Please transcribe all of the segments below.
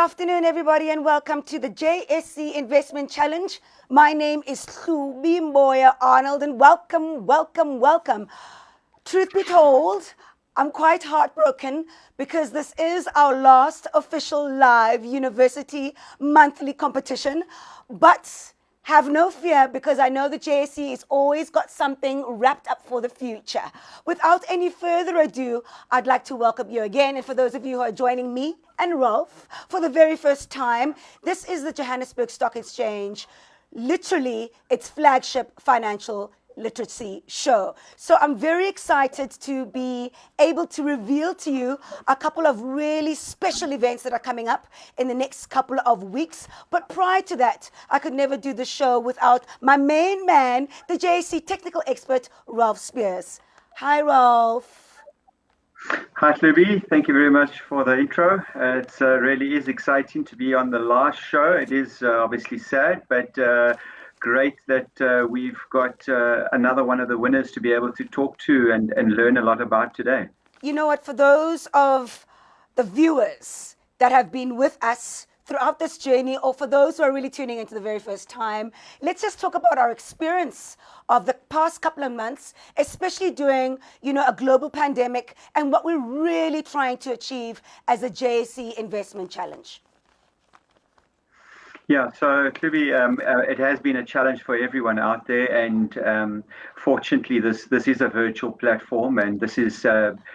afternoon, everybody, and welcome to the JSE Investment Challenge. My name is Hlubi Mboya Arnold, and welcome, welcome, welcome. Truth be told, I'm quite heartbroken because this is our last official live university monthly competition, but have no fear, because I know the JSE has always got something wrapped up for the future. Without any further ado, I'd like to welcome you again. And for those of you who are joining me and Rolf for the very first time, this is the Johannesburg Stock Exchange, literally its flagship financial literacy show. So I'm very excited to be able to reveal to you a couple of really special events that are coming up in the next couple of weeks. But prior to that, I could never do the show without my main man, the JSE technical expert, Rolf Spears. Hi, Rolf. Hi, Hlubi. Thank you very much for the intro. It really is exciting to be on the last show. It is obviously sad, but great that we've got another one of the winners to be able to talk to and learn a lot about today. You know what, for those of the viewers that have been with us throughout this journey, or for those who are really tuning into the very first time, let's just talk about our experience of the past couple of months, especially during, a global pandemic, and what we're really trying to achieve as a JSE Investment Challenge. Yeah, so clearly it has been a challenge for everyone out there, and fortunately this is a virtual platform, and this is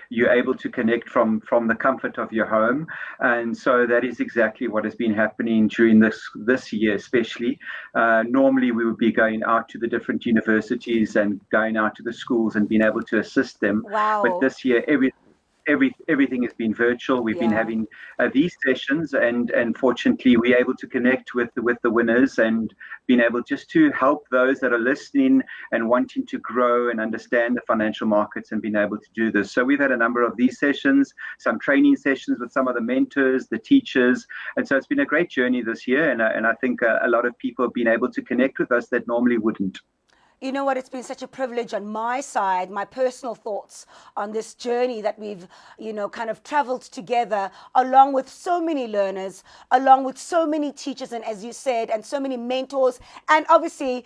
you're able to connect from the comfort of your home, and so that is exactly what has been happening during this year especially. Normally we would be going out to the different universities and going out to the schools and being able to assist them. Wow. But this year everything has been virtual. We've been having these sessions, and fortunately we're able to connect with the winners and being able just to help those that are listening and wanting to grow and understand the financial markets and being able to do this. So we've had a number of these sessions, some training sessions with some of the mentors, the teachers, and so it's been a great journey this year, and I think a lot of people have been able to connect with us that normally wouldn't. You know what, it's been such a privilege on my side, my personal thoughts on this journey that we've, kind of traveled together along with so many learners, along with so many teachers, and as you said, and so many mentors, and obviously,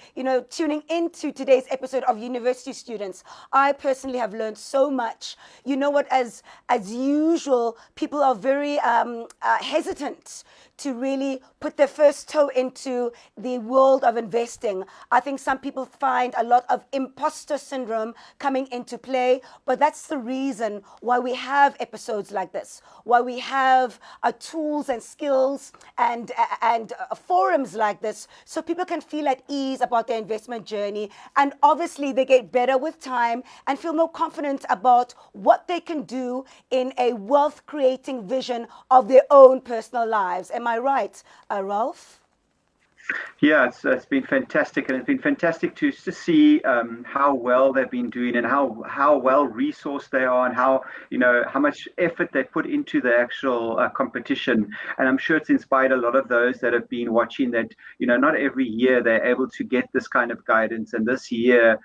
tuning into today's episode of University Students. I personally have learned so much. You know what, as usual, people are very hesitant to really put their first toe into the world of investing. I think some people find a lot of imposter syndrome coming into play, but that's the reason why we have episodes like this, why we have tools and skills and forums like this, so people can feel at ease about their investment journey, and obviously they get better with time and feel more confident about what they can do in a wealth creating vision of their own personal lives. Am I right, Rolf? Yeah, it's been fantastic, and it's been fantastic to see how well they've been doing and how well resourced they are, and how much effort they put into the actual competition. And I'm sure it's inspired a lot of those that have been watching that not every year they're able to get this kind of guidance, and this year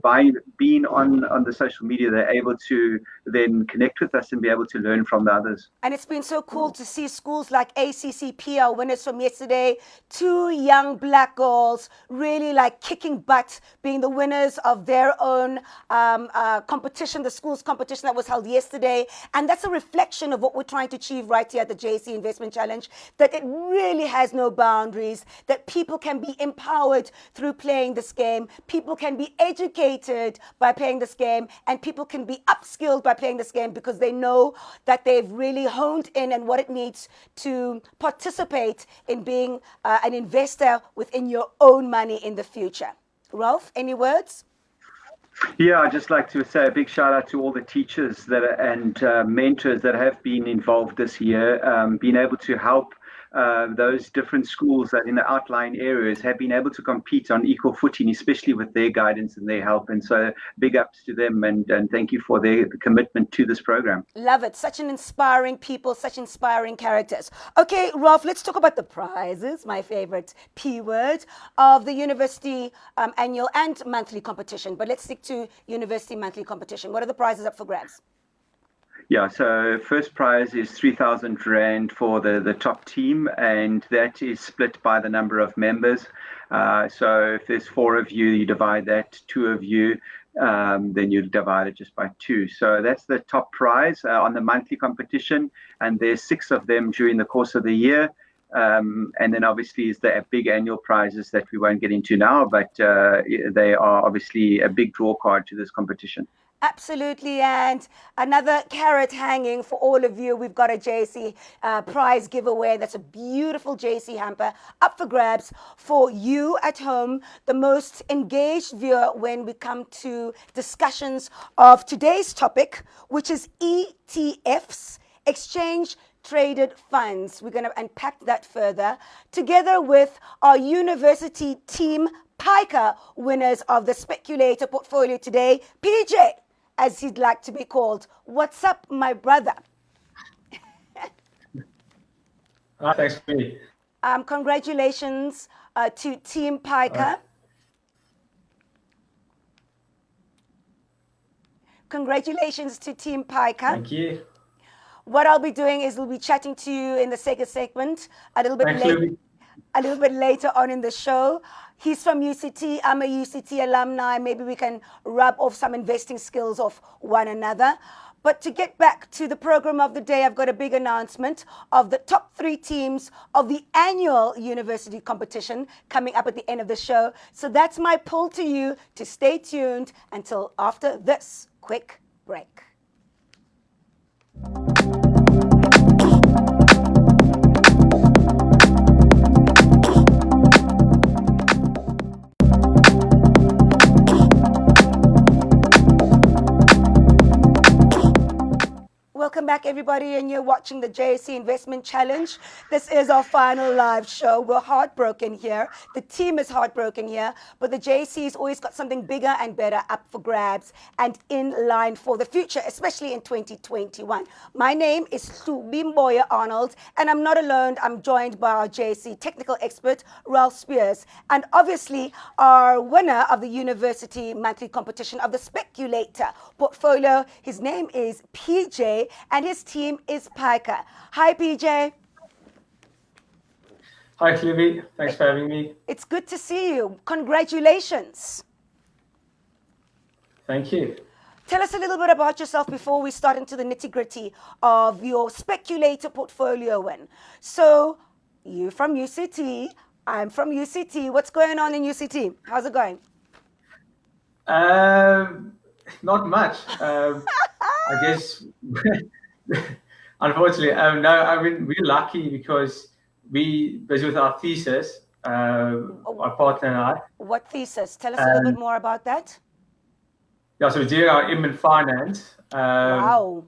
by being on the social media they're able to then connect with us and be able to learn from the others. And it's been so cool to see schools like ACCP, our winners from yesterday, two young black girls really like kicking butt, being the winners of their own competition, the school's competition that was held yesterday. And that's a reflection of what we're trying to achieve right here at the JSE Investment Challenge, that it really has no boundaries, that people can be empowered through playing this game, people can be educated by playing this game, and people can be upskilled by playing this game because they know that they've really honed in and what it needs to participate in being an investor within your own money in the future. Rolf, any words? Yeah, I'd just like to say a big shout out to all the teachers and mentors that have been involved this year, being able to help those different schools that in the outlying areas have been able to compete on equal footing, especially with their guidance and their help. And so big ups to them, and thank you for their commitment to this program. Love it. Such an inspiring people, such inspiring characters. Okay, Rolf, let's talk about the prizes, my favorite P word, of the university annual and monthly competition. But let's stick to university monthly competition. What are the prizes up for grabs? Yeah, so first prize is 3,000 Rand for the top team, and that is split by the number of members. So if there's 4 of you, you divide that, 2 of you, then you divide it just by 2. So that's the top prize on the monthly competition, and there's 6 of them during the course of the year. And then obviously is the big annual prizes that we won't get into now, but they are obviously a big draw card to this competition. Absolutely, and another carrot hanging for all of you. We've got a JSE prize giveaway. That's a beautiful JSE hamper up for grabs for you at home, the most engaged viewer when we come to discussions of today's topic, which is ETFs, exchange traded funds. We're going to unpack that further together with our university team piker winners of the speculator portfolio today, PJ, as he'd like to be called. What's up, my brother? Thanks for me. Congratulations to Team Piker. Congratulations to Team Piker. Thank you. What I'll be doing is we'll be chatting to you in the second segment a little bit later on in the show. He's from UCT. I'm a UCT alumni. Maybe we can rub off some investing skills of one another. But to get back to the program of the day, I've got a big announcement of the top 3 teams of the annual university competition coming up at the end of the show. So that's my pull to you to stay tuned until after this quick break. Welcome back, everybody, and you're watching the JSE Investment Challenge. This is our final live show. We're heartbroken here. The team is heartbroken here, but the JSE's always got something bigger and better up for grabs and in line for the future, especially in 2021. My name is Bimboya Arnold, and I'm not alone. I'm joined by our JSE technical expert, Ralph Spears, and obviously our winner of the university monthly competition of the speculator portfolio. His name is PJ, and his team is Piker. Hi, PJ. Hi, Clivy. Thanks for having me. It's good to see you. Congratulations. Thank you. Tell us a little bit about yourself before we start into the nitty-gritty of your speculator portfolio win. So, you're from UCT. I'm from UCT. What's going on in UCT? How's it going? Not much. I guess, unfortunately, no. I mean, we're lucky because we busy with our thesis, my partner and I. What thesis? Tell us a little bit more about that. Yeah, so we're doing our M in finance. Wow.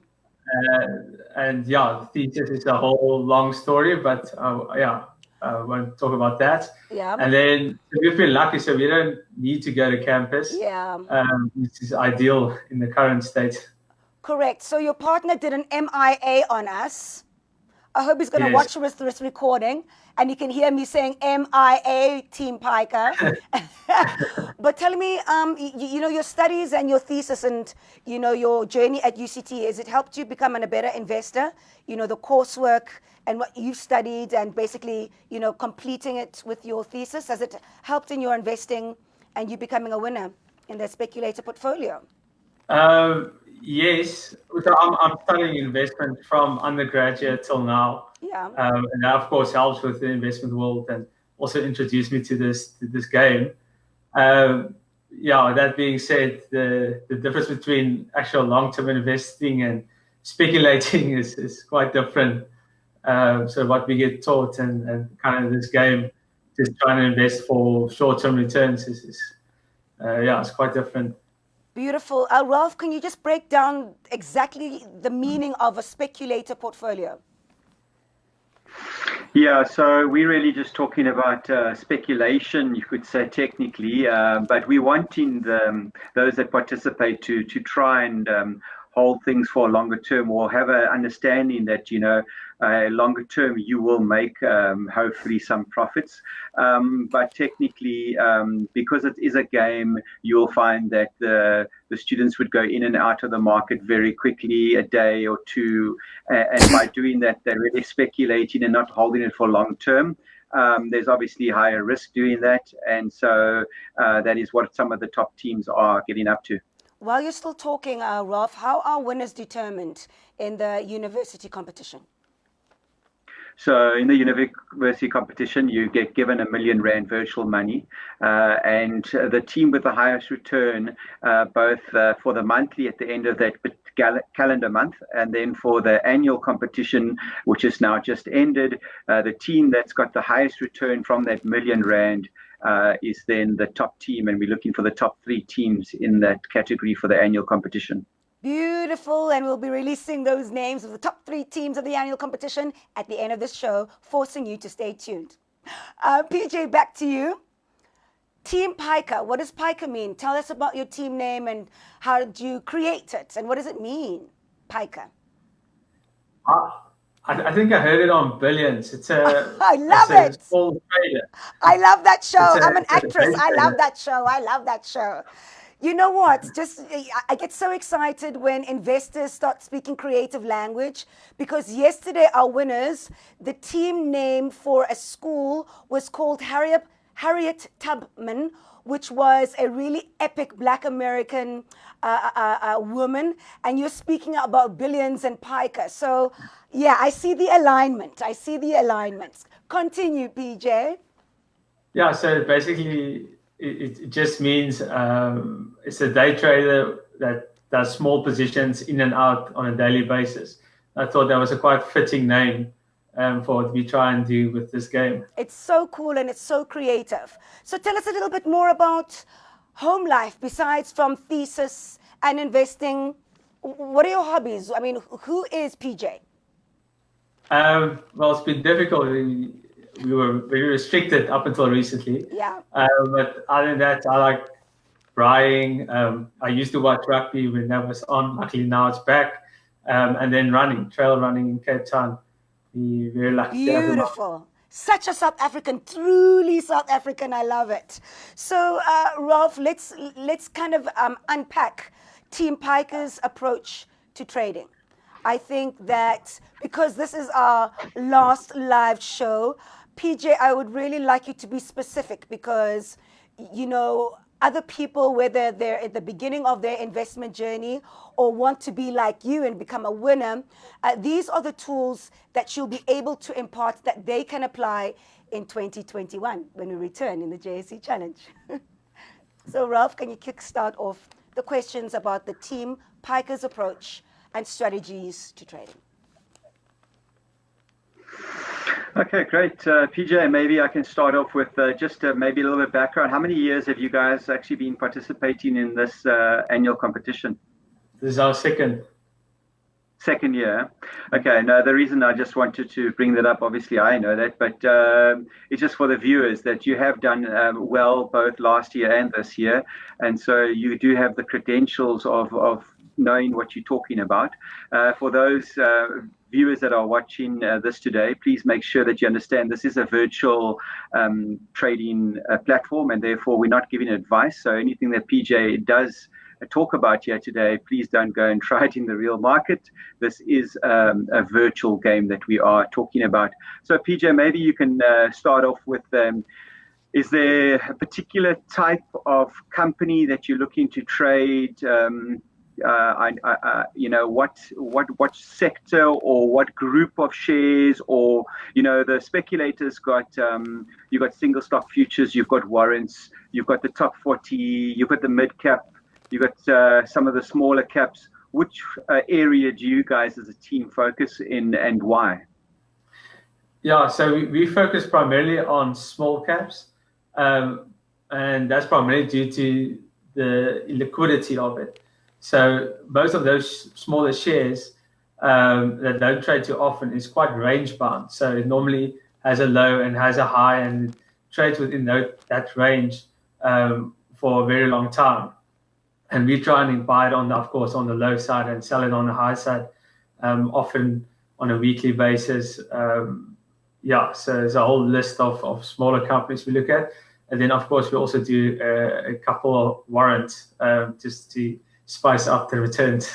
And yeah, the thesis is a whole long story, but yeah, I won't talk about that. Yeah. And then we've been lucky, so we don't need to go to campus. Yeah. Which is ideal in the current state. Correct. So your partner did an MIA on us. I hope he's going to watch this recording and you can hear me saying MIA, Team Piker. But tell me, you know, your studies and your thesis and, you know, your journey at UCT, has it helped you become a better investor? You know, the coursework and what you've studied and basically, you know, completing it with your thesis, has it helped in your investing and you becoming a winner in the speculator portfolio? Yes, so I'm studying investment from undergraduate till now. Yeah. And that of course helps with the investment world and also introduced me to this game. Yeah, that being said, the difference between actual long-term investing and speculating is quite different. So what we get taught and kind of this game, just trying to invest for short-term returns yeah, it's quite different. Beautiful. Ralph, can you just break down exactly the meaning of a speculator portfolio? Yeah, so we're really just talking about speculation, you could say technically, but we wanting those that participate to try and hold things for a longer term, or have an understanding that, longer term you will make hopefully some profits. But technically, because it is a game, you'll find that the students would go in and out of the market very quickly, a day or two. And by doing that, they're really speculating and not holding it for long term. There's obviously higher risk doing that. And so that is what some of the top teams are getting up to. While you're still talking, Ralph, how are winners determined in the university competition? So in the university competition, you get given R1 million virtual money, and the team with the highest return, both for the monthly at the end of that calendar month, and then for the annual competition, which is now just ended, the team that's got the highest return from that R1 million is then the top team, and we're looking for the top 3 teams in that category for the annual competition. Beautiful, and we'll be releasing those names of the top 3 teams of the annual competition at the end of this show, forcing you to stay tuned. PJ, back to you. Team Piker, what does Piker mean? Tell us about your team name and how did you create it, and what does it mean, Piker? I think I heard it on Billions. It's a I love it. It's small trader. I love that show. I'm an actress. I love that show. I love that show. You know what? I get so excited when investors start speaking creative language, because yesterday our winners, the team name for a school was called Harriet Tubman, which was a really epic Black American woman. And you're speaking about Billions and Piker. So yeah, I see the alignment. I see the alignments. Continue, PJ. Yeah, so basically it just means it's a day trader that does small positions in and out on a daily basis. I thought that was a quite fitting name for what we try and do with this game. It's so cool and it's so creative. So tell us a little bit more about home life, besides from thesis and investing. What are your hobbies? I mean, who is PJ? Well, it's been difficult. We were very restricted up until recently. Yeah. But other than that, I like riding. I used to watch rugby when that was on. Luckily now it's back. And then trail running in Cape Town. Be very lucky. Beautiful. Such a South African, truly South African. I love it. So, Ralph, let's kind of unpack Team Piker's approach to trading. I think that because this is our last live show, PJ, I would really like you to be specific, because, other people, whether they're at the beginning of their investment journey or want to be like you and become a winner, these are the tools that you'll be able to impart that they can apply in 2021 when we return in the JSE Challenge. So, Ralph, can you kickstart off the questions about the Team Piker's approach and strategies to trading? Okay, great. PJ, maybe I can start off with just maybe a little bit of background. How many years have you guys actually been participating in this annual competition? This is our second year. Okay, no, the reason I just wanted to bring that up, obviously I know that, but it's just for the viewers that you have done well both last year and this year. And so you do have the credentials of knowing what you're talking about. For those viewers that are watching this today, please make sure that you understand this is a virtual trading platform, and therefore we're not giving advice. So anything that PJ does talk about here today, please don't go and try it in the real market. This is a virtual game that we are talking about. So PJ, maybe you can start off with is there a particular type of company that you're looking to trade? What sector or what group of shares, or the speculators got you've got single stock futures, you've got warrants, you've got the top 40, you've got the mid cap, you've got some of the smaller caps. Which area do you guys as a team focus in, and why? Yeah, so we focus primarily on small caps, and that's primarily due to the illiquidity of it. So most of those smaller shares that don't trade too often is quite range bound. So it normally has a low and has a high and trades within that range for a very long time. and we try and buy it on, of course, on the low side and sell it on the high side, often on a weekly basis. Yeah, so there's a whole list of smaller companies we look at. And then, of course, we also do a couple of warrants just to spice up the returns.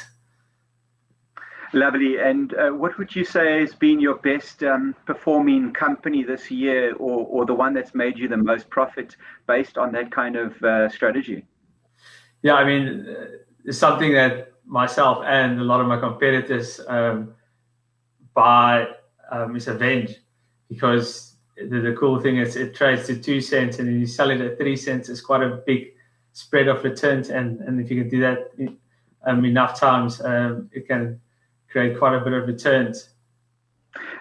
Lovely. And what would you say has been your best performing company this year, or the one that's made you the most profit based on that kind of strategy? Yeah, I mean, it's something that myself and a lot of my competitors buy is Avenge, because the cool thing is it trades to 2 cents and then you sell it at 3 cents. It's quite a big spread of returns, and if you can do that enough times, it can create quite a bit of returns.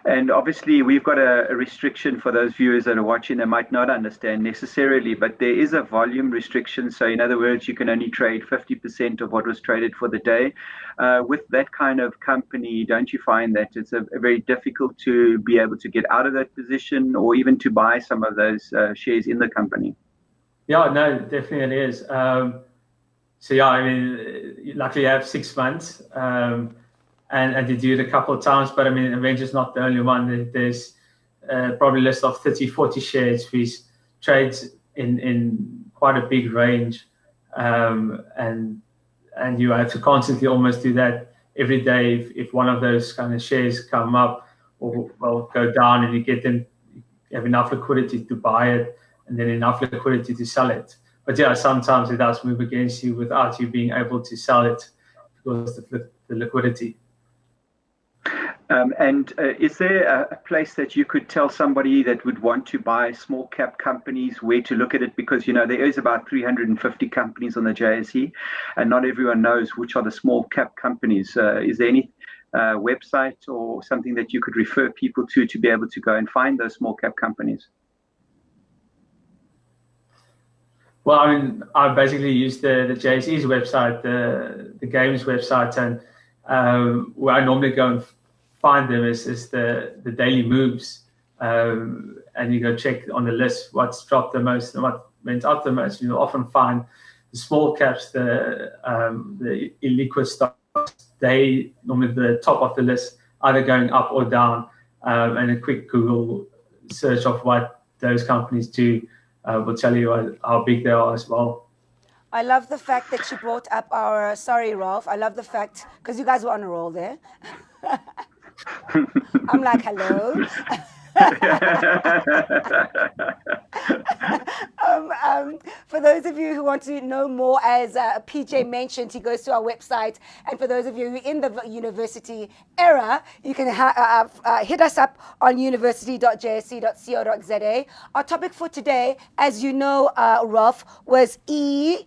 And obviously, we've got a restriction for those viewers that are watching. They might not understand necessarily, but there is a volume restriction. So, in other words, you can only trade 50% of what was traded for the day. With that kind of company, don't you find that it's a very difficult to be able to get out of that position, or even to buy some of those shares in the company? Yeah, no, definitely it is. So, yeah, I mean, luckily you have 6 months. And you do it a couple of times, but I mean, Avenge is not the only one. There's probably a list of 30, 40 shares which trades in quite a big range, and you have to constantly almost do that every day. If one of those kind of shares come up or go down, and you have enough liquidity to buy it, and then enough liquidity to sell it. But yeah, sometimes it does move against you without you being able to sell it because of the liquidity. And is there a place that you could tell somebody that would want to buy small cap companies where to look at it? Because, there is about 350 companies on the JSE, and not everyone knows which are the small cap companies. Is there any website or something that you could refer people to be able to go and find those small cap companies? Well, I mean, I basically use the JSE's website, the games website, and where I normally go and find them is the daily moves, and you go check on the list what's dropped the most and what went up the most. You'll often find the small caps, the illiquid stocks, they normally the top of the list, either going up or down, and a quick Google search of what those companies do will tell you how big they are as well. I love the fact that you brought up sorry, Ralph. I love the fact, because you guys were on a roll there. I'm like, hello. For those of you who want to know more, as PJ mentioned, he goes to our website. And for those of you who are in the university era, you can hit us up on university.jsc.co.za. Our topic for today, as you know, Ralph, was ETFs.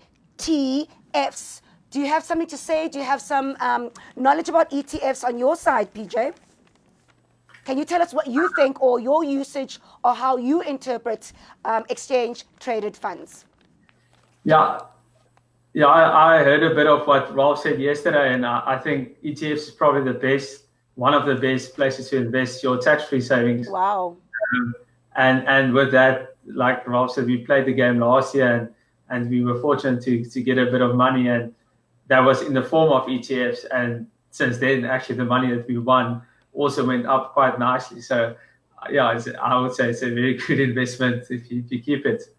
Do you have something to say? Do you have some knowledge about ETFs on your side, PJ? Can you tell us what you think, or your usage, or how you interpret exchange-traded funds? Yeah, I heard a bit of what Ralph said yesterday, and I think ETFs is probably one of the best places to invest your tax-free savings. Wow. And with that, like Ralph said, we played the game last year, and we were fortunate to get a bit of money, and that was in the form of ETFs. And since then, actually, the money that we won also went up quite nicely. So, yeah, I would say it's a very good investment if you keep it.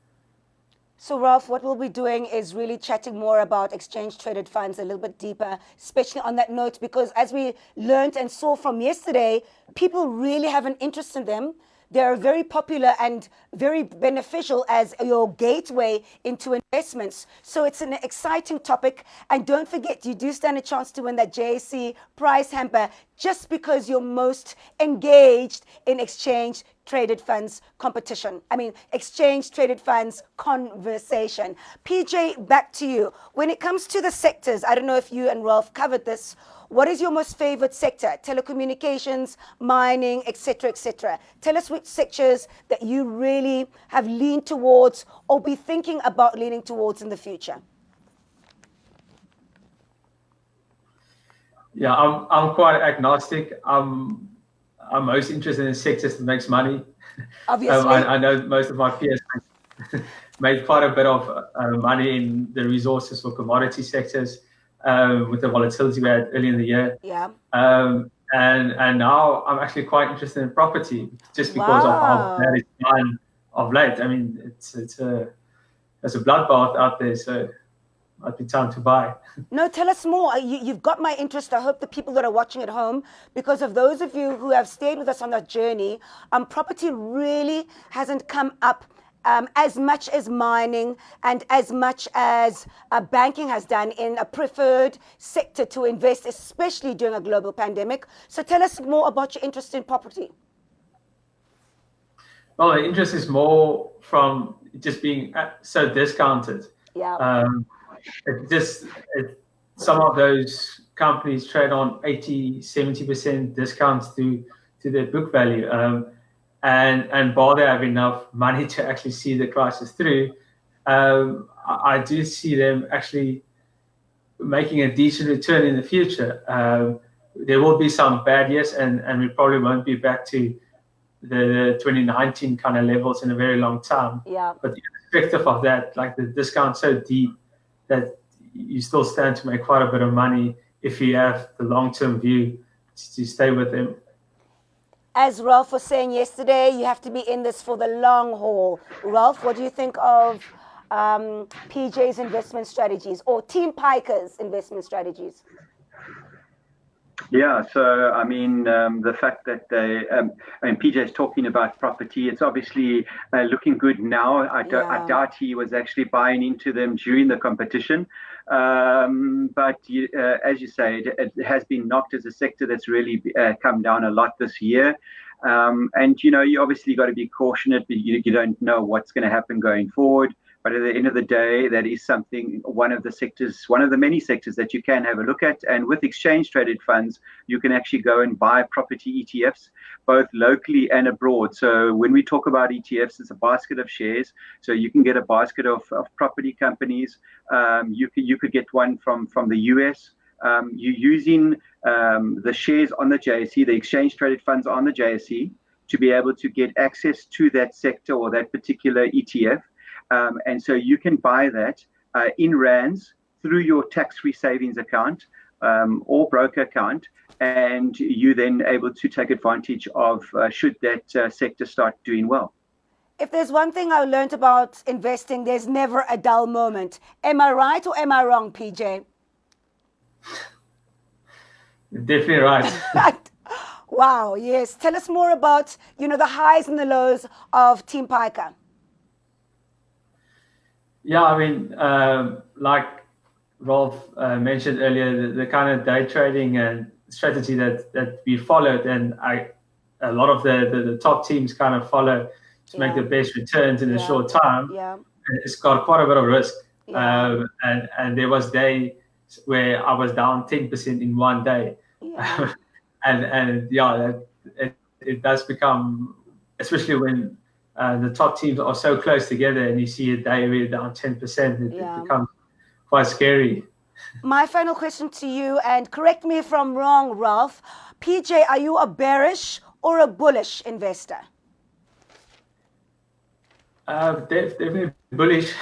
So, Ralph, what we'll be doing is really chatting more about exchange-traded funds a little bit deeper, especially on that note, because as we learned and saw from yesterday, people really have an interest in them. They're very popular and very beneficial as your gateway into investments. So it's an exciting topic. And don't forget, you do stand a chance to win that JSE prize hamper just because you're most engaged in exchange-traded funds competition. Exchange-traded funds conversation. PJ, back to you. When it comes to the sectors, I don't know if you and Ralph covered this. What is your most favorite sector? Telecommunications, mining, etc., etc. Tell us which sectors that you really have leaned towards or be thinking about leaning towards in the future. Yeah, I'm quite agnostic. I'm most interested in sectors that makes money. Obviously. I know most of my peers made quite a bit of money in the resources for commodity sectors with the volatility we had early in the year. Yeah. And now I'm actually quite interested in property just because of how bad it's done of late. I mean, there's a bloodbath out there, so might be time to buy. No, tell us more. You've got my interest. I hope the people that are watching at home, because of those of you who have stayed with us on that journey, property really hasn't come up as much as mining and as much as banking has done in a preferred sector to invest, especially during a global pandemic. So tell us more about your interest in property. Well, the interest is more from just being so discounted. Yeah. Some of those companies trade on 80-70% discounts to their book value. And while they have enough money to actually see the crisis through, I do see them actually making a decent return in the future. There will be some bad years, and we probably won't be back to the 2019 kind of levels in a very long time. Yeah. But irrespective of that, like the discount's so deep that you still stand to make quite a bit of money if you have the long-term view to stay with them. As Ralph was saying yesterday, you have to be in this for the long haul. Ralph, what do you think of PJ's investment strategies or Team Piker's investment strategies? Yeah, so I mean, the fact that PJ's talking about property, it's obviously looking good now. I doubt he was actually buying into them during the competition. But as you say, it has been knocked as a sector that's really come down a lot this year. And, you obviously got to be cautious. You don't know what's going to happen going forward. But at the end of the day, that is one of the many sectors that you can have a look at. And with exchange traded funds, you can actually go and buy property ETFs, both locally and abroad. So when we talk about ETFs, it's a basket of shares. So you can get a basket of property companies. You could get one from the US. You're using the shares on the JSE, the exchange traded funds on the JSE, to be able to get access to that sector or that particular ETF. And so you can buy that in rands through your tax-free savings account or broker account, and you then able to take advantage of should that sector start doing well. If there's one thing I learned about investing, there's never a dull moment. Am I right or am I wrong, PJ? Definitely right. Wow, yes. Tell us more about, the highs and the lows of Team Piker. Yeah, I mean, like Rolf mentioned earlier, the kind of day trading and strategy that we followed, and a lot of the top teams kind of follow to make the best returns in a short time. Yeah. It's got quite a bit of risk. Yeah. And there was days where I was down 10% in one day. Yeah. and it does become, especially when the top teams are so close together and you see a day where you're down 10%, it becomes quite scary. My final question to you, and correct me if I'm wrong, Ralph. PJ, are you a bearish or a bullish investor? Definitely bullish,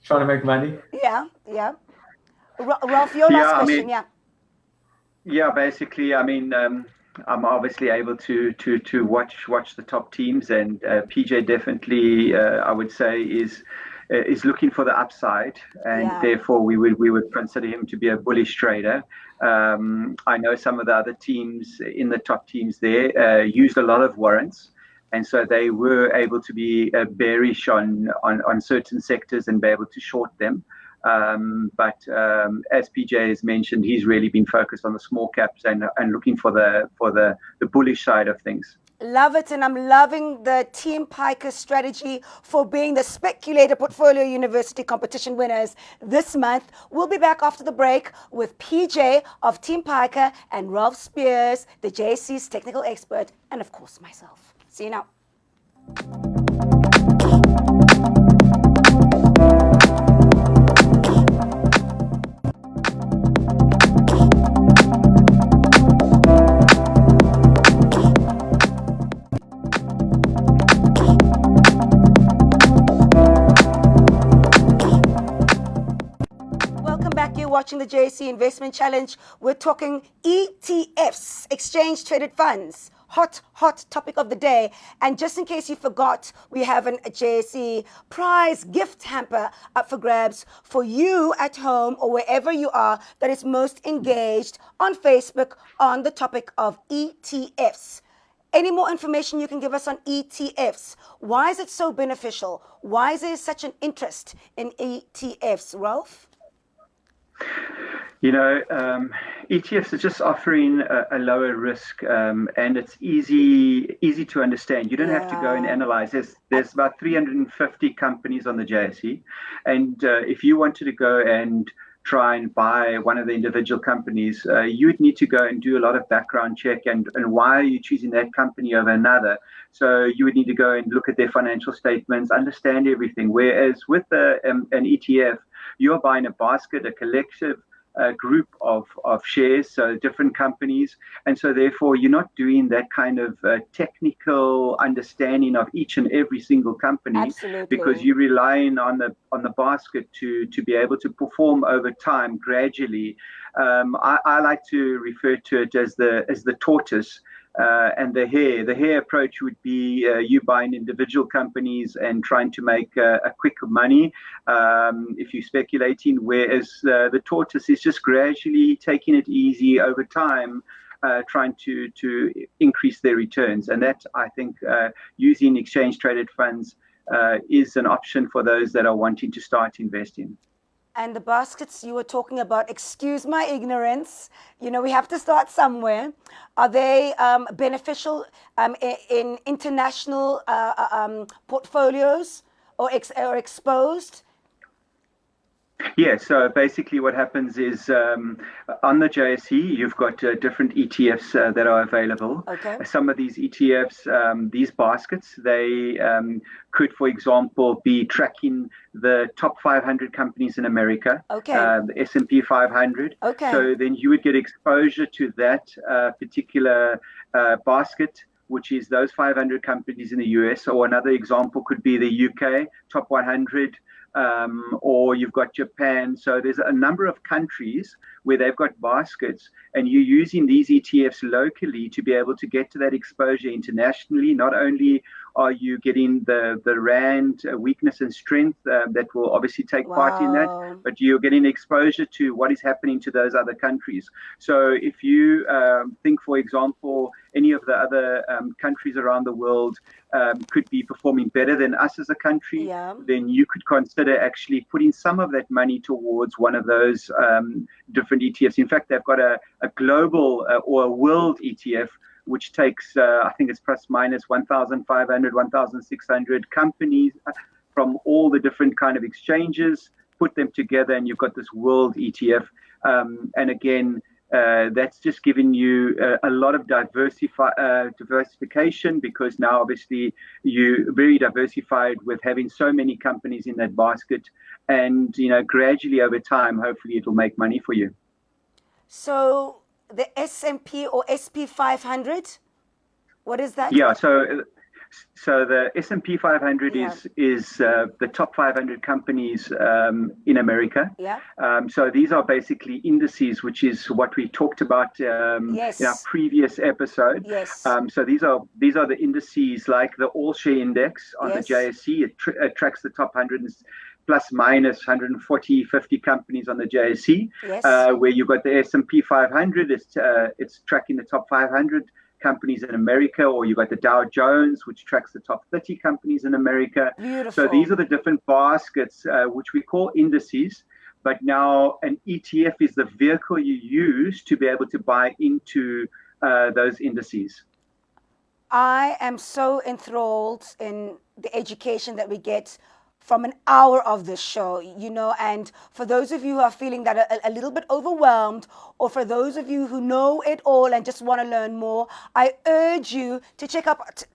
trying to make money. Yeah. Ralph, your last question, Yeah, basically, I mean, I'm obviously able to watch the top teams, and PJ definitely, I would say, is looking for the upside, and therefore we would consider him to be a bullish trader. I know some of the other teams in the top teams there used a lot of warrants, and so they were able to be bearish on certain sectors and be able to short them. But as PJ has mentioned, he's really been focused on the small caps and looking for the bullish side of things. Love it, and I'm loving the Team Piker strategy for being the Speculator Portfolio University competition winners this month. We'll be back after the break with PJ of Team Piker and Ralph Spears, the JSE's technical expert, and of course myself. See you now. watching the JSE Investment Challenge. We're talking ETFs, exchange traded funds. Hot topic of the day. And just in case you forgot, we have a JSE prize gift hamper up for grabs for you at home or wherever you are that is most engaged on Facebook on the topic of ETFs. Any more information you can give us on ETFs? Why is it so beneficial? Why is there such an interest in ETFs, Ralph? ETFs are just offering a lower risk, and it's easy to understand. You don't have to go and analyze. There's about 350 companies on the JSE, and if you wanted to go and try and buy one of the individual companies, you would need to go and do a lot of background check and why are you choosing that company over another. So you would need to go and look at their financial statements, understand everything. Whereas with an ETF, you're buying a basket, a collective group of shares, so different companies, and so therefore you're not doing that kind of technical understanding of each and every single company. Absolutely. Because you're relying on the basket to be able to perform over time gradually. I like to refer to it as the tortoise. And the hare approach would be you buying individual companies and trying to make a quick money if you're speculating, whereas the tortoise is just gradually taking it easy over time, trying to increase their returns. And that, I think, using exchange traded funds is an option for those that are wanting to start investing. And the baskets you were talking about, excuse my ignorance, we have to start somewhere. Are they beneficial in international portfolios or exposed? Yeah, so basically what happens is on the JSE, you've got different ETFs that are available. Okay. Some of these ETFs, these baskets, they could, for example, be tracking the top 500 companies in America, okay. The S&P 500. Okay. So then you would get exposure to that particular basket, which is those 500 companies in the US, or another example could be the UK, top 100. Or you've got Japan. So there's a number of countries where they've got baskets, and you're using these ETFs locally to be able to get to that exposure internationally. Not only are you getting the rand weakness and strength that will obviously take part in that, but you're getting exposure to what is happening to those other countries. So if you think, for example, any of the other countries around the world could be performing better than us as a country, then you could consider actually putting some of that money towards one of those different ETFs. In fact, they've got a global or a world ETF, which takes, I think it's plus minus 1,500, 1,600 companies from all the different kind of exchanges, put them together, and you've got this world ETF. And again, that's just giving you a lot of diversification, because now obviously you're very diversified with having so many companies in that basket, and gradually over time, hopefully it'll make money for you. So the S&P or SP 500, what is that? Yeah, so the S&P 500 is the top 500 companies in America. Yeah. So these are basically indices, which is what we talked about in our previous episode. Yes. So these are the indices like the All Share Index on the JSE. It tracks the top 100 plus minus 140, 50 companies on the JSE. Yes. Where you've got the S&P 500, it's tracking the top 500 companies in America, or you've got the Dow Jones, which tracks the top 30 companies in America. Beautiful. So these are the different baskets, which we call indices. But now an ETF is the vehicle you use to be able to buy into those indices. I am so enthralled in the education that we get from an hour of this show, and for those of you who are feeling that a little bit overwhelmed, or for those of you who know it all and just want to learn more, I urge you to check out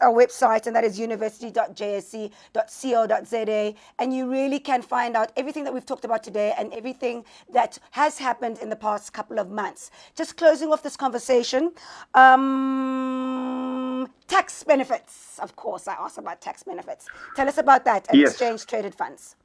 our website, and that is university.jsc.co.za, and you really can find out everything that we've talked about today and everything that has happened in the past couple of months. Just closing off this conversation, tax benefits. Of course, I asked about tax benefits. Tell us about that and exchange traded funds.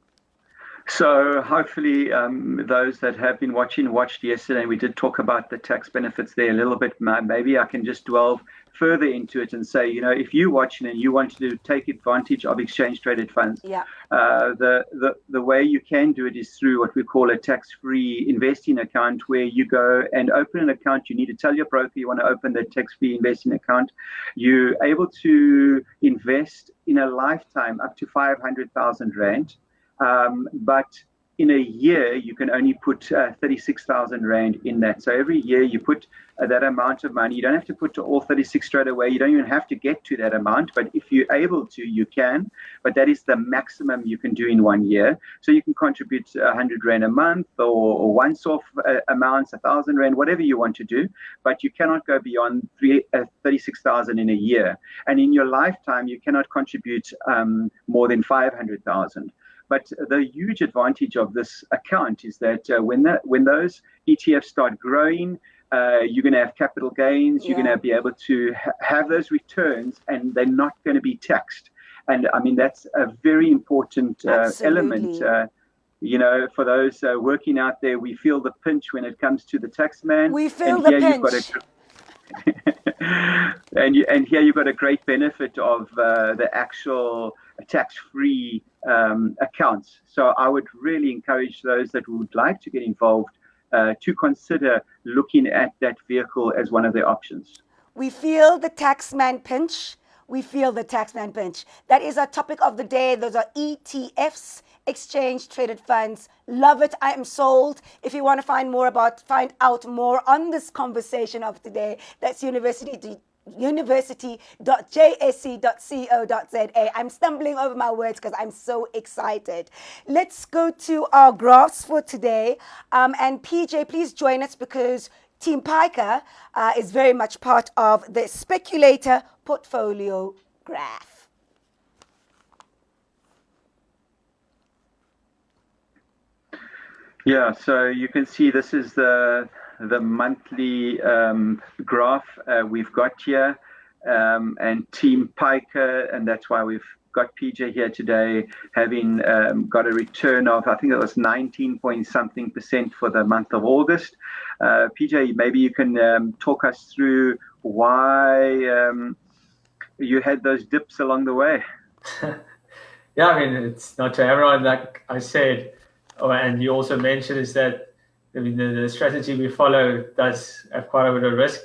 So hopefully those that have been watched yesterday. We did talk about the tax benefits there a little bit. Maybe I can just delve further into it and say, if you're watching and you want to take advantage of exchange traded funds, Yeah. the way you can do it is through what we call a tax-free investing account, where you go and open an account. You need to tell your broker you want to open the tax-free investing account. You're able to invest in a lifetime up to 500,000 Rand. But in a year, you can only put 36,000 Rand in that. So every year you put that amount of money. You don't have to put all 36 straight away. You don't even have to get to that amount. But if you're able to, you can. But that is the maximum you can do in 1 year. So you can contribute 100 Rand a month or once-off amounts, 1,000 Rand, whatever you want to do. But you cannot go beyond 36,000 in a year. And in your lifetime, you cannot contribute more than 500,000. But the huge advantage of this account is that when those ETFs start growing, you're going to have capital gains. You're going to be able to have those returns, and they're not going to be taxed. And I mean, that's a very important element. For those working out there, we feel the pinch when it comes to the tax man. We feel the pinch. And here you've got a great benefit of the actual tax-free accounts. So I would really encourage those that would like to get involved to consider looking at that vehicle as one of their options. We feel the taxman pinch. We feel the taxman pinch. That is our topic of the day. Those are ETFs, exchange traded funds. Love it. I am sold. If you want to find out more on this conversation of today, that's university.jse.co.za. I'm stumbling over my words because I'm so excited. Let's go to our graphs for today. And PJ, please join us because Team Piker is very much part of the speculator portfolio graph. Yeah, so you can see this is the monthly graph we've got here, and Team Piker, and that's why we've got PJ here today, having got a return of, I think it was 19-point-something% for the month of August. PJ, maybe you can talk us through why you had those dips along the way. Yeah, I mean, it's not to everyone, like I said, and you also mentioned, is that I mean, the strategy we follow does have quite a bit of risk.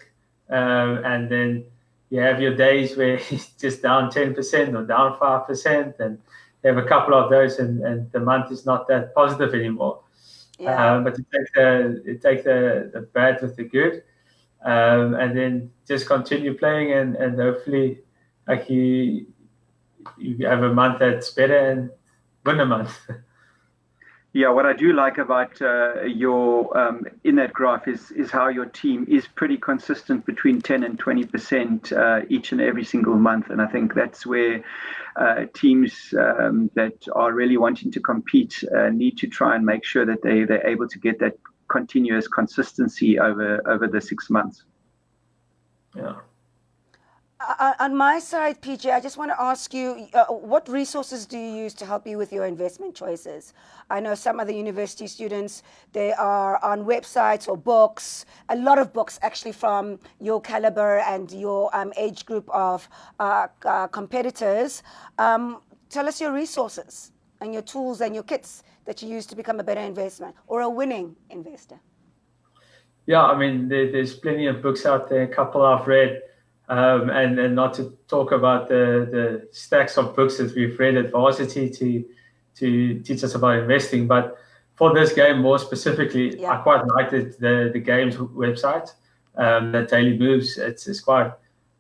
And then you have your days where it's just down 10% or down 5%, and you have a couple of those, and the month is not that positive anymore. Yeah. But you take the bad with the good, and then just continue playing, and hopefully, like you have a month that's better and win a month. Yeah, what I do like about your in that graph is how your team is pretty consistent between 10 and 20% each and every single month, and I think that's where teams that are really wanting to compete need to try and make sure that they're able to get that continuous consistency over the 6 months. Yeah. On my side, PJ, I just want to ask you, what resources do you use to help you with your investment choices? I know some of the university students, they are on websites or books, a lot of books actually from your caliber and your age group of competitors. Tell us your resources and your tools and your kits that you use to become a better investment or a winning investor. Yeah, I mean, there's plenty of books out there, a couple I've read. And not to talk about the stacks of books that we've read at varsity to teach us about investing. But for this game more specifically, I quite liked the game's website, the Daily Moves. It's quite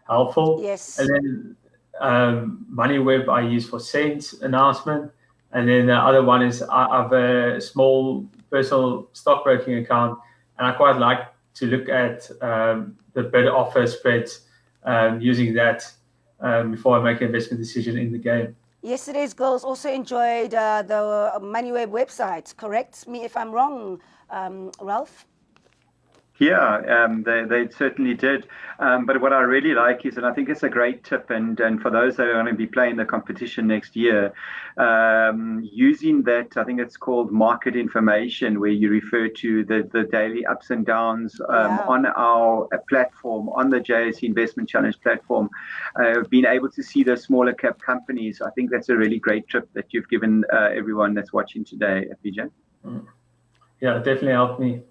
helpful. Yes. And then MoneyWeb I use for cents announcement. And then the other one is I have a small personal stockbroking account, and I quite like to look at the bid offer spreads using that before I make an investment decision in the game. Yesterday's girls also enjoyed the MoneyWeb website. Correct me if I'm wrong, Ralph? They certainly did. But what I really like is, and I think it's a great tip, and for those that are going to be playing the competition next year, using that, I think it's called market information, where you refer to the daily ups and downs on our platform, on the JSE Investment Challenge platform, being able to see the smaller cap companies. I think that's a really great tip that you've given everyone that's watching today, PJ. Yeah, it definitely helped me.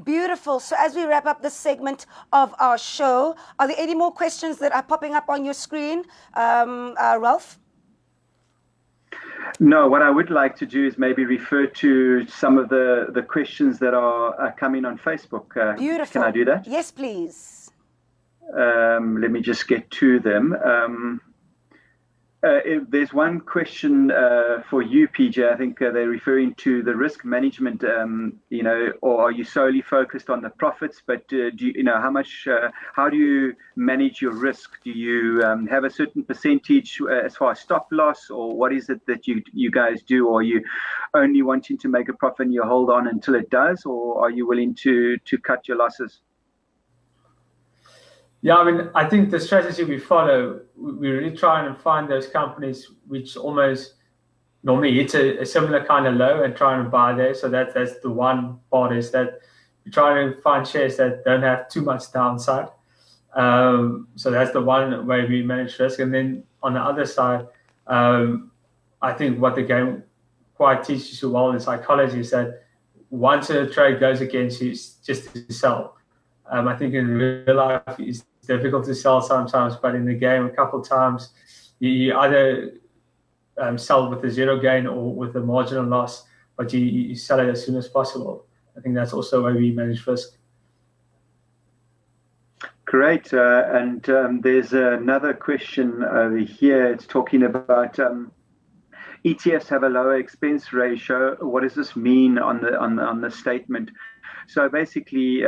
Beautiful. So as we wrap up this segment of our show, are there any more questions that are popping up on your screen, Ralph? No, what I would like to do is maybe refer to some of the questions that are coming on Facebook. Beautiful. Can I do that? Yes, please. Let me just get to them. There's one question for you, PJ. I think they're referring to the risk management, or are you solely focused on the profits? But do you know how do you manage your risk? Do you have a certain percentage as far as stop loss, or what is it that you guys do? Or are you only wanting to make a profit and you hold on until it does, or are you willing to cut your losses? Yeah, I mean, I think the strategy we follow, we really try and find those companies which almost normally hit a similar kind of low and try and buy there. So that's the one part, is that we try to find shares that don't have too much downside. So that's the one way we manage risk. And then on the other side, I think what the game quite teaches you well in psychology is that once a trade goes against you, it's just to sell. I think in real life it's difficult to sell sometimes, but in the game a couple of times you either sell with a zero gain or with a marginal loss, but you sell it as soon as possible. I think that's also why we manage risk. Great. And there's another question over here. It's talking about ETFs have a lower expense ratio. What does this mean on the statement? So basically,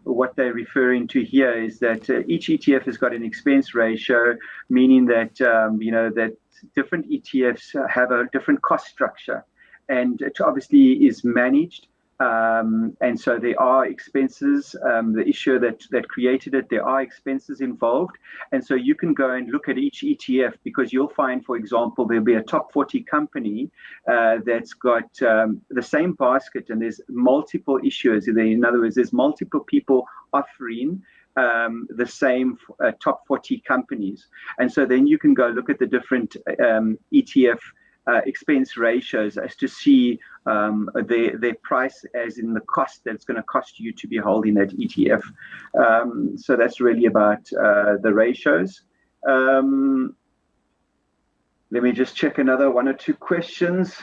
what they're referring to here is that each ETF has got an expense ratio, meaning that that different ETFs have a different cost structure, and it obviously is managed. And so there are expenses. The issue that created it, there are expenses involved. And so you can go and look at each ETF, because you'll find, for example, there'll be a top 40 company that's got the same basket, and there's multiple issuers. In other words, there's multiple people offering the same top 40 companies. And so then you can go look at the different ETF expense ratios as to see their price, as in the cost that's going to cost you to be holding that ETF. So that's really about the ratios. Let me just check another one or two questions.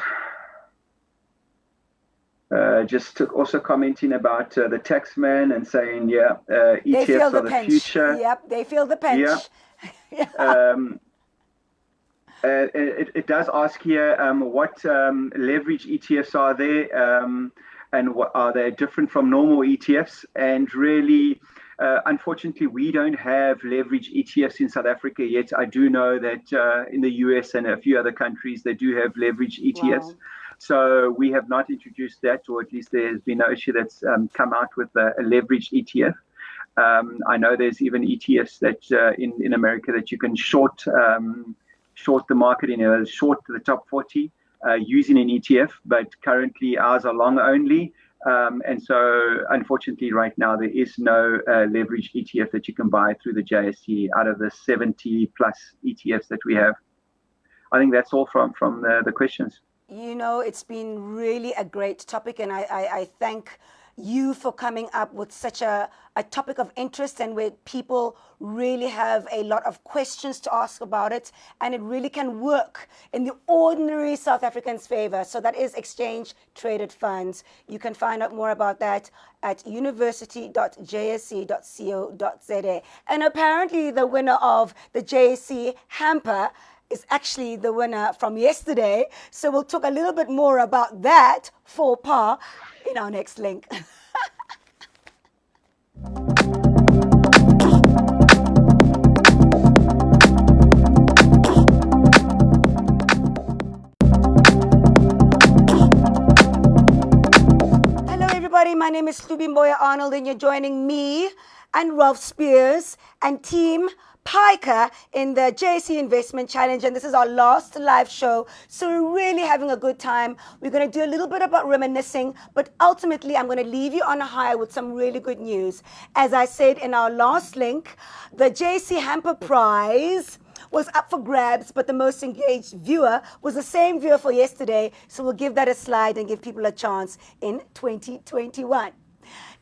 Just also commenting about the tax man and saying, ETFs are the future. Yep, they feel the pinch. Yeah. It does ask here what leverage ETFs are there, and what are they different from normal ETFs? And really, unfortunately, we don't have leverage ETFs in South Africa yet. I do know that in the US and a few other countries, they do have leverage ETFs. Wow. So we have not introduced that, or at least there's been no issue that's come out with a leveraged ETF. I know there's even ETFs that in America that you can short the market, short the top 40 using an ETF, but currently ours are long only. And so unfortunately right now there is no leverage ETF that you can buy through the JSE out of the 70 plus ETFs that we have. I think that's all from the questions. It's been really a great topic, and I thank you for coming up with such a topic of interest, and where people really have a lot of questions to ask about it, and it really can work in the ordinary South African's favor. So that is exchange traded funds. You can find out more about that at university.jse.co.za. And apparently the winner of the JSE hamper is actually the winner from yesterday. So we'll talk a little bit more about that faux pas in our next link. Hello everybody, My name is Stubimboya Arnold, and you're joining me and Ralph Spears and Team Piker in the JSE Investment Challenge. And this is our last live show, so we're really having a good time. We're going to do a little bit about reminiscing, but ultimately I'm going to leave you on a high with some really good news. As I said in our last link, the JSE Hamper Prize was up for grabs, but the most engaged viewer was the same viewer for yesterday, so we'll give that a slide and give people a chance in 2021.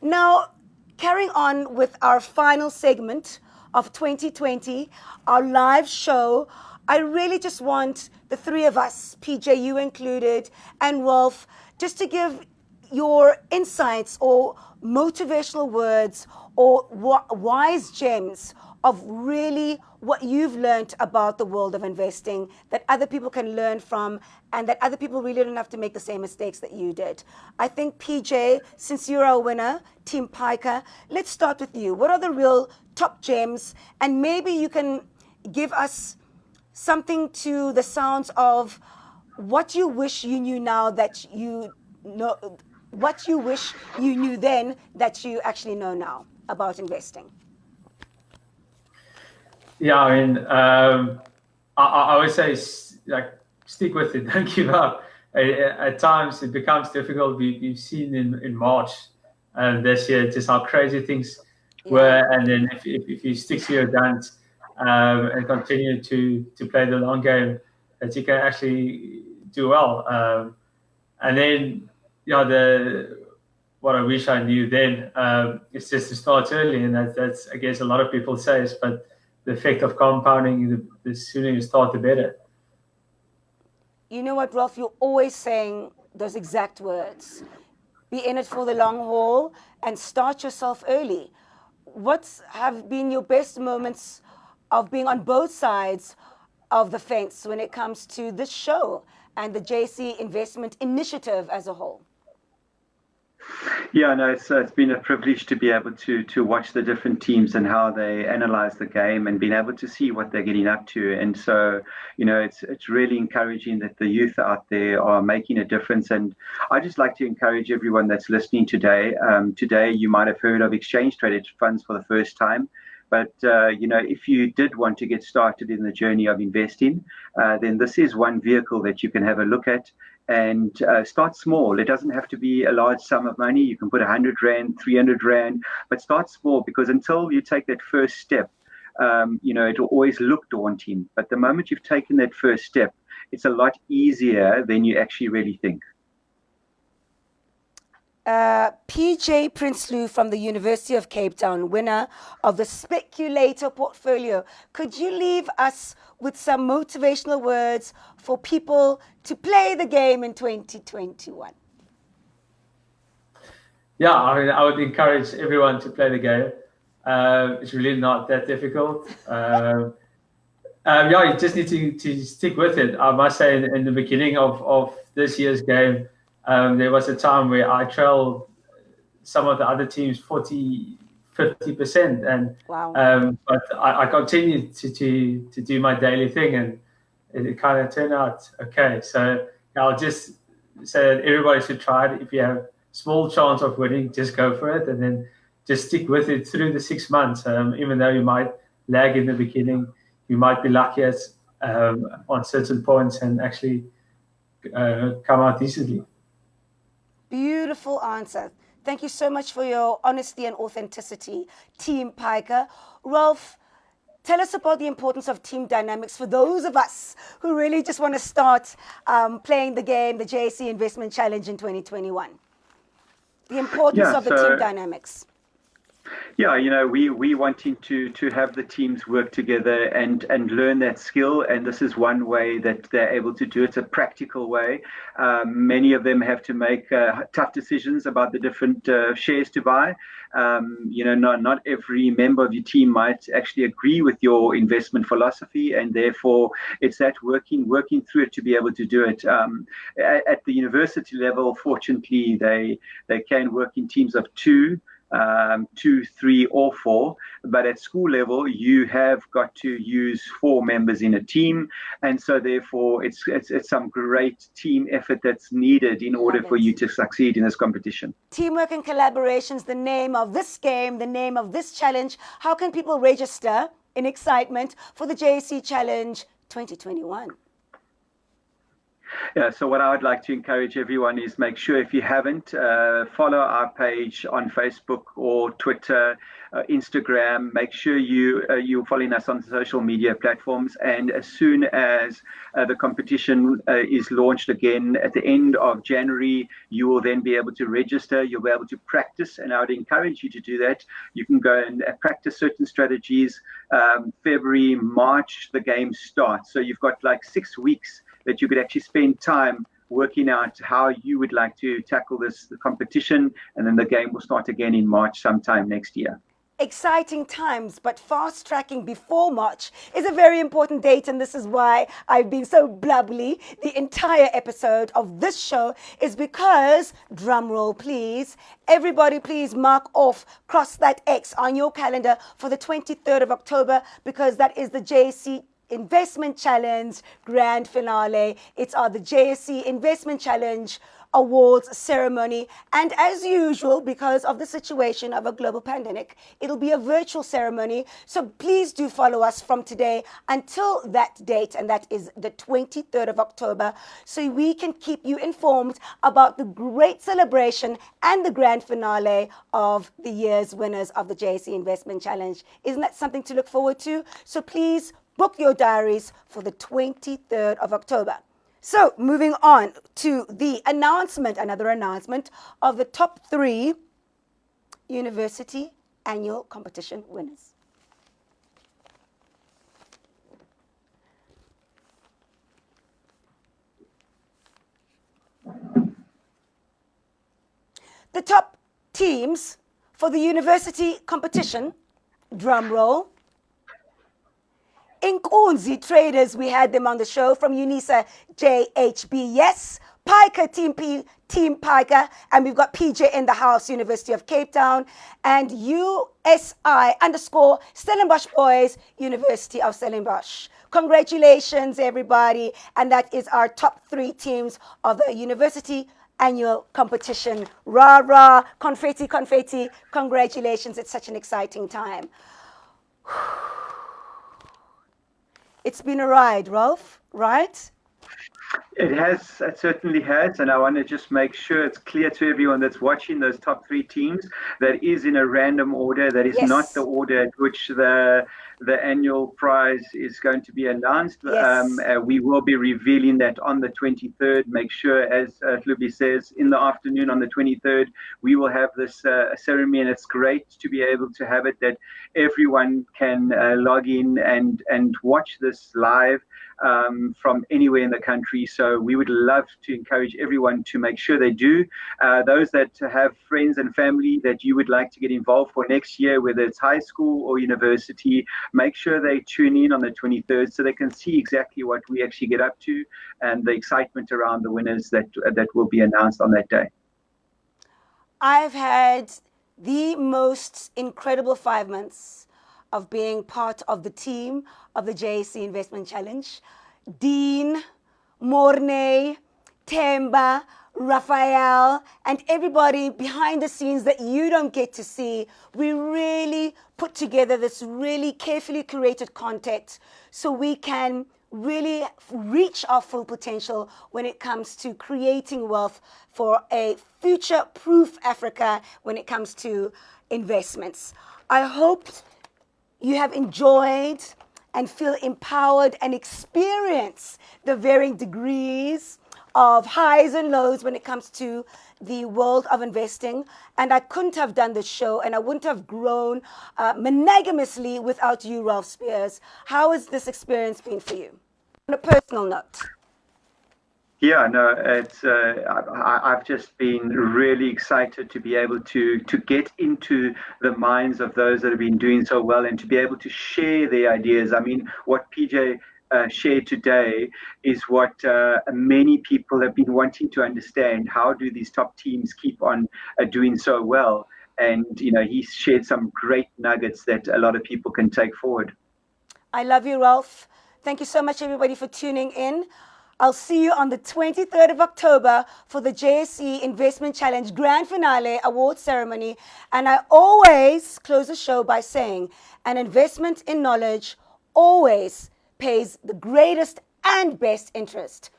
Now, carrying on with our final segment of 2020, our live show, I really just want the three of us, PJ, you included, and Rolf, just to give your insights or motivational words or wise gems of really what you've learned about the world of investing that other people can learn from, and that other people really don't have to make the same mistakes that you did. I think, PJ, since you're our winner, Team Piker, let's start with you. What are the real top gems? And maybe you can give us something to the sounds of what you wish you knew now that you know, what you wish you knew then that you actually know now about investing. Yeah, I mean, I would say, like, stick with it, don't give up. At times it becomes difficult. We've seen in March this year just how crazy things were, and then if you stick to your guns and continue to play the long game, that you can actually do well. And then, you know, what I wish I knew then is just to start early, and that's I guess a lot of people say, but the effect of compounding, the sooner you start, the better. You know what, Rolf? You're always saying those exact words. Be in it for the long haul and start yourself early. What have been your best moments of being on both sides of the fence when it comes to this show and the JSE Investment Initiative as a whole? Yeah, no, it's been a privilege to be able to watch the different teams and how they analyze the game and being able to see what they're getting up to. And so, you know, it's really encouraging that the youth out there are making a difference. And I just like to encourage everyone that's listening today. Today, you might have heard of exchange traded funds for the first time. But, you know, if you did want to get started in the journey of investing, then this is one vehicle that you can have a look at and start small. It doesn't have to be a large sum of money. You can put 100 Rand, 300 Rand, but start small, because until you take that first step, you know, it'll always look daunting. But the moment you've taken that first step, it's a lot easier than you actually really think. PJ Prinsloo from the University of Cape Town, winner of the Speculator Portfolio. Could you leave us with some motivational words for people to play the game in 2021? Yeah, I mean, I would encourage everyone to play the game. It's really not that difficult. Yeah, you just need to stick with it. I must say, in the beginning of this year's game, there was a time where I trailed some of the other teams 40-50%, and wow. but I continued to do my daily thing, and it kind of turned out okay. So I'll just say that everybody should try it. If you have small chance of winning, just go for it, and then just stick with it through the 6 months. Even though you might lag in the beginning, you might be lucky on certain points and actually come out decently. Beautiful answer. Thank you so much for your honesty and authenticity, Team Piker. Rolf, tell us about the importance of team dynamics for those of us who really just want to start playing the game, the JSE Investment Challenge in 2021. The importance of the team dynamics. Yeah, you know, we wanting to have the teams work together and learn that skill, and this is one way that they're able to do it. It's a practical way. Many of them have to make tough decisions about the different shares to buy. You know, not every member of your team might actually agree with your investment philosophy, and therefore it's that working through it to be able to do it. At the university level, fortunately, they can work in teams of 2. 2, 3, or 4. But at school level, you have got to use 4 members in a team, and so therefore it's some great team effort that's needed in order for you to succeed in this competition. Teamwork and collaboration is the name of this game, the name of this challenge. How can people register in excitement for the JSE Challenge 2021? Yeah, so what I would like to encourage everyone is make sure, if you haven't, follow our page on Facebook or Twitter, Instagram. Make sure you're following us on social media platforms. And as soon as the competition is launched again at the end of January, you will then be able to register. You'll be able to practice, and I would encourage you to do that. You can go and practice certain strategies. February, March, the game starts. So you've got like 6 weeks that you could actually spend time working out how you would like to tackle the competition, and then the game will start again in March sometime next year. Exciting times, but fast tracking before March is a very important date, and this is why I've been so blubbly the entire episode of this show, is because, drum roll please, everybody please mark off, cross that X on your calendar for the 23rd of October, because that is the JSE Investment Challenge Grand Finale. It's the JSE Investment Challenge Awards ceremony. And as usual, because of the situation of a global pandemic, it'll be a virtual ceremony. So please do follow us from today until that date, and that is the 23rd of October, so we can keep you informed about the great celebration and the grand finale of the year's winners of the JSE Investment Challenge. Isn't that something to look forward to? So please book your diaries for the 23rd of October. So moving on to the announcement, another announcement of the top 3 university annual competition winners. The top teams for the university competition, drum roll, Inkunzi Traders, we had them on the show from UNISA JHB, yes. Piker, Team Piker, and we've got PJ in the house, University of Cape Town, and USI _ Stellenbosch Boys, University of Stellenbosch. Congratulations, everybody, and that is our top 3 teams of the university annual competition. Rah, rah, confetti, confetti, congratulations, it's such an exciting time. It's been a ride, Rolf, right? It certainly has, and I want to just make sure it's clear to everyone that's watching those top 3 teams that is in a random order. That is not the order at which the annual prize is going to be announced. Yes. We will be revealing that on the 23rd. Make sure, as Hlubi says, in the afternoon on the 23rd, we will have this ceremony, and it's great to be able to have it that everyone can log in and watch this live from anywhere in the country. So we would love to encourage everyone to make sure they do. Those that have friends and family that you would like to get involved for next year, whether it's high school or university, make sure they tune in on the 23rd so they can see exactly what we actually get up to and the excitement around the winners that will be announced on that day. I've had the most incredible 5 months of being part of the team of the JSE Investment Challenge. Dean, Mornay, Temba, Raphael, and everybody behind the scenes that you don't get to see. We really put together this really carefully curated content so we can really reach our full potential when it comes to creating wealth for a future-proof Africa when it comes to investments. I hope you have enjoyed and feel empowered and experience the varying degrees of highs and lows when it comes to the world of investing. And I couldn't have done this show, and I wouldn't have grown monogamously without you, Ralph Spears. How has this experience been for you, on a personal note? Yeah, no, it's I've just been really excited to be able to get into the minds of those that have been doing so well and to be able to share their ideas. I mean, what PJ shared today is what many people have been wanting to understand. How do these top teams keep on doing so well? And he shared some great nuggets that a lot of people can take forward. I love you, Ralph. Thank you so much, everybody, for tuning in. I'll see you on the 23rd of October for the JSE Investment Challenge Grand Finale Award Ceremony. And I always close the show by saying an investment in knowledge always pays the greatest and best interest.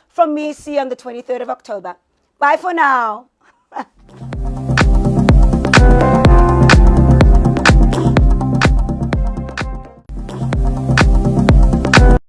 From me, see you on the 23rd of October. Bye for now.